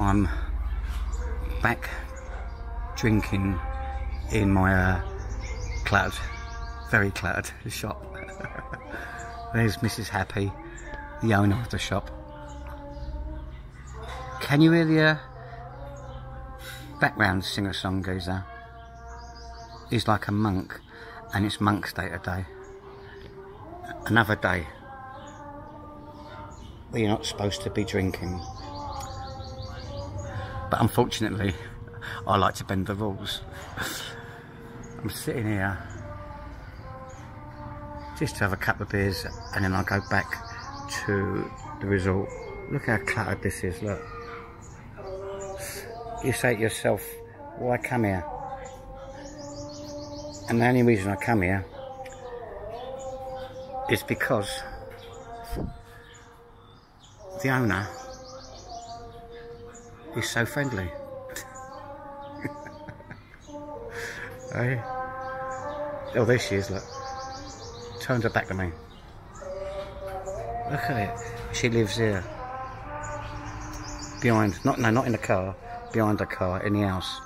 I'm back drinking in my cluttered, very cluttered shop. There's Mrs. Happy, the owner of the shop. Can you hear the background singer-song geezer? He's like a monk, and it's Monk's Day today. Another day where you're not supposed to be drinking. But unfortunately, I like to bend the rules. I'm sitting here just to have a couple of beers, and then I'll go back to the resort. Look how cluttered this is, look. You say to yourself, why come here? And the only reason I come here is because the owner is so friendly. Hey? Oh, there she is, look. Turned her back to me. Look at it. She lives here. Behind, not in the car, behind the car, in the house,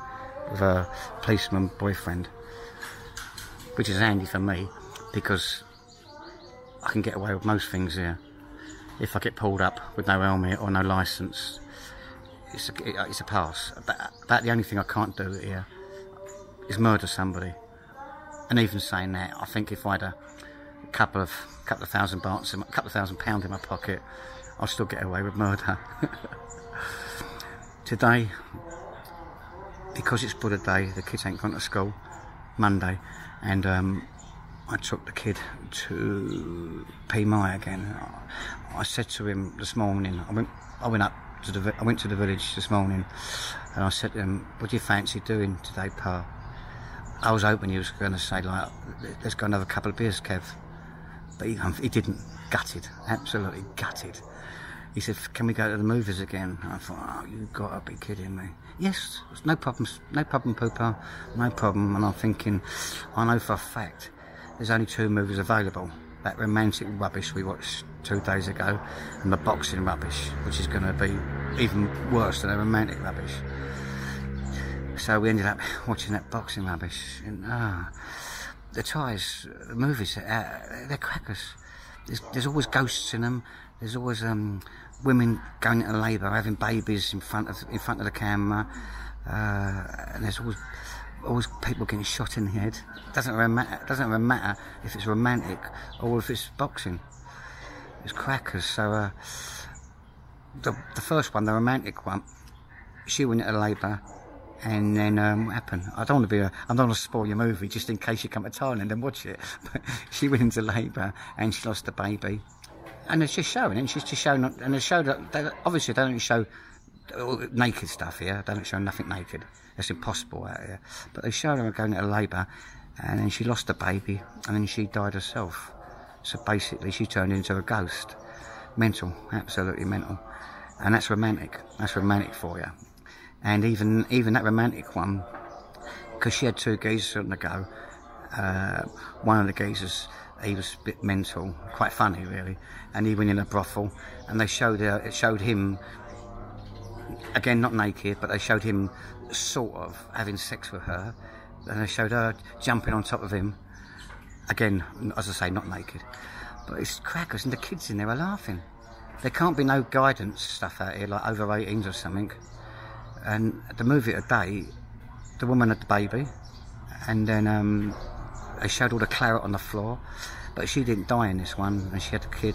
with her policeman boyfriend. Which is handy for me, because I can get away with most things here. If I get pulled up with no helmet or no licence, it's a pass. About the only thing I can't do here is murder somebody. And even saying that, I think if I had a couple of thousand baht, a couple of £1,000 in my pocket, I'll still get away with murder. Today, because it's Buddha Day, the kids ain't gone to school, Monday, and I took the kid to Pimai again. I said to him this morning, I went to the village this morning, and I said to him, what do you fancy doing today, Pa? I was hoping he was going to say, like, let's go another couple of beers, Kev. But he didn't. Gutted. Absolutely gutted. He said, can we go to the movies again? I thought, oh, you've got to be kidding me. Yes, no problem, Poopa, no problem. And I'm thinking, I know for a fact there's only 2 movies available. That romantic rubbish we watched 2 days ago, and the boxing rubbish, which is going to be even worse than the romantic rubbish. So we ended up watching that boxing rubbish. And the Thais, the movies, they're crackers. There's always ghosts in them. There's always women going into labour, having babies in front of the camera, and there's always people getting shot in the head. It doesn't really matter if it's romantic or if it's boxing. It's crackers. So the first one, the romantic one, she went into labour, and then what happened? I don't want to spoil your movie just in case you come to Thailand and watch it. But she went into labour and she lost the baby. And it's just showing, and she's just showing, and they show that obviously they don't show naked stuff here. They don't show nothing naked. It's impossible out here. But they show her going into labour, and then she lost the baby, and then she died herself. So basically, she turned into a ghost. Mental, absolutely mental. And that's romantic. That's romantic for you. And even that romantic one, because she had 2 geezers on the go. One of the geezers, he was a bit mental, quite funny really, and he went in a brothel, and they showed him, again not naked, but they showed him sort of having sex with her, and they showed her jumping on top of him, again, as I say, not naked. But it's crackers, and the kids in there are laughing. There can't be no guidance stuff out here, like over 18s or something. And the movie today, the woman had the baby, and then they showed all the claret on the floor, but she didn't die in this one, and she had a kid.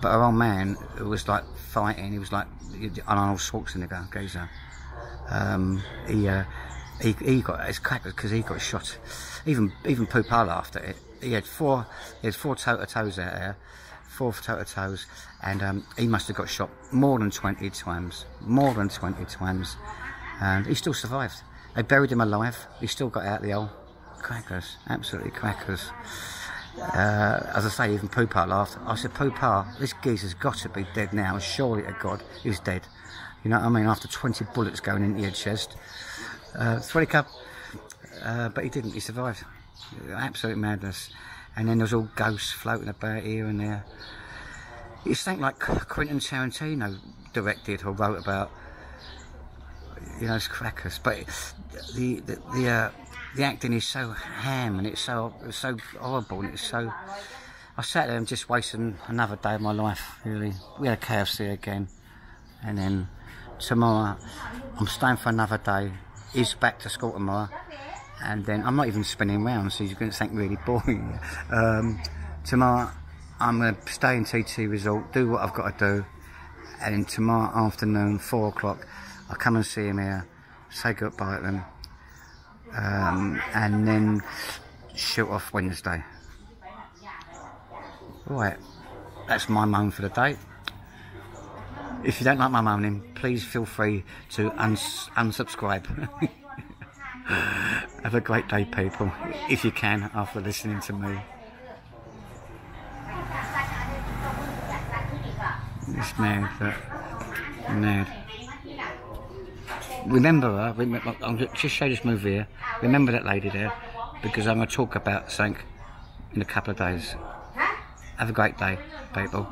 But her old man, who was like fighting, he was like an Arnold Schwarzenegger geezer. He got his crackers because he got shot. Even Poopa laughed at it. He had four toe-to-toes out there, 4 toe-to-toes, and he must have got shot more than 20 times, and he still survived. They buried him alive. He still got out the hole. Crackers, absolutely crackers. As I say, even Poopa laughed. I said, Poopa, this geezer's got to be dead now. Surely to God, he's dead. You know what I mean? After 20 bullets going into your chest. 20 cup. But he didn't, he survived. Absolute madness. And then there was all ghosts floating about here and there. It's something like Quentin Tarantino directed or wrote about. you know, it's crackers. But the acting is so ham, and it's so horrible, and it's so. I sat there and just wasting another day of my life. Really, we had a KFC again, and then tomorrow I'm staying for another day. He's back to school tomorrow, and then I'm not even spinning round, so you're going to think really boring. Tomorrow I'm going to stay in TT Resort, do what I've got to do, and then tomorrow afternoon, 4 o'clock, I'll come and see him here, say goodbye to them, and then shoot off Wednesday. Right, that's my moan for the day. If you don't like my moaning, please feel free to unsubscribe. Have a great day, people, if you can, after listening to me. It's mad, but mad. Remember her, I'll just show this movie here. Remember that lady there, because I'm going to talk about something in a couple of days. Have a great day, people.